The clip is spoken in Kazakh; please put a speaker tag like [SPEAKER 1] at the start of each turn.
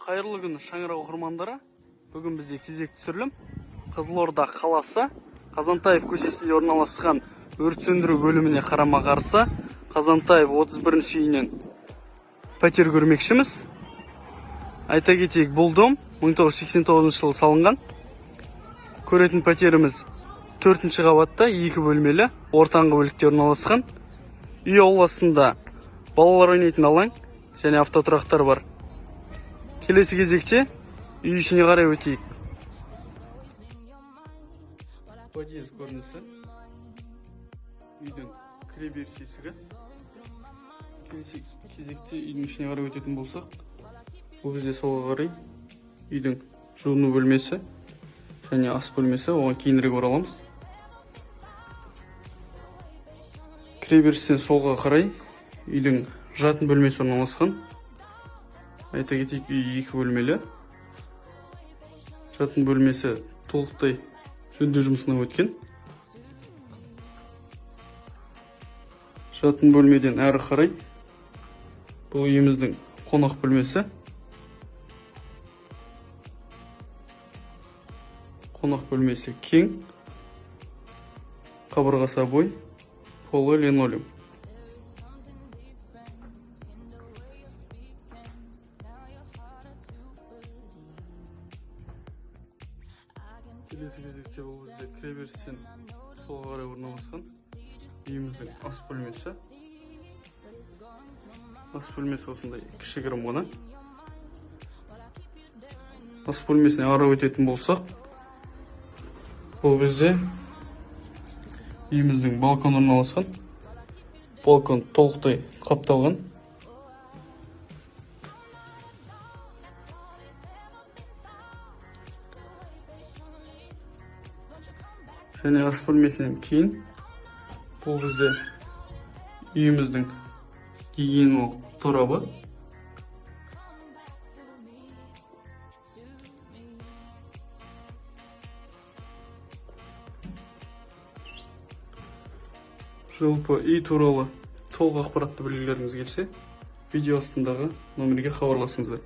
[SPEAKER 1] Қайырлы күн шаңырақ оқырмандары. Бүгін бізде кезек түсірілім. Қызылорда қаласы Қазантаев көшесінде орналасқан өрт сөндіру бөліміне қарама қарсы Қазантаев 31-ші үйінен пәтер көрмекшіміз. Айта кетейік, бұл дом 1989 жылы салынған. Көретін пәтеріміз 4-ші қабатта 2 бөлмелі, ортаңғы бөлікте орналасқан. Үй ауласында балалар ойнайтын алаң және автотұрақтар бар. Келесі кезекте үй ішіне қарай өтейік. Подъезд көрінісі. Үйдің кіреберіс есігі. Келесі кезекте үйдің ішіне қарай өтетін болсақ, бұл бізде солға қарай үйдің жуыну бөлмесі және ас бөлмесі, оған кейінірек ораламыз. Кіреберістен солға қарай үйдің жатын бөлмесі орналасқан. Айта кетейік, үй 2 бөлмелі. Жатын бөлмесі толықтай жөндеу жұмысынан өткен. Жатын бөлмеден әрі қарай бұл үйіміздің қонақ бөлмесі. Қонақ бөлмесі кең, қабырғасы обой, полы линолеум. Келесі кезекте бұл бізде кіреберістен солға қарай орналасқан үйіміздің ас бөлмесі. Ас бөлмесі осындай кішігірім ғана. Ас бөлмесіне ары өтетін болсақ, бұл бізде үйіміздің балкон орналасқан. Балкон толықтай қапталған. Және ас бөлмесінен кейін бұл бізде үйіміздің гигиеналық торабы. Жалпы үй туралы толық ақпаратты білгілеріңіз келсе, видео астындағы номерге хабарласыңыздар.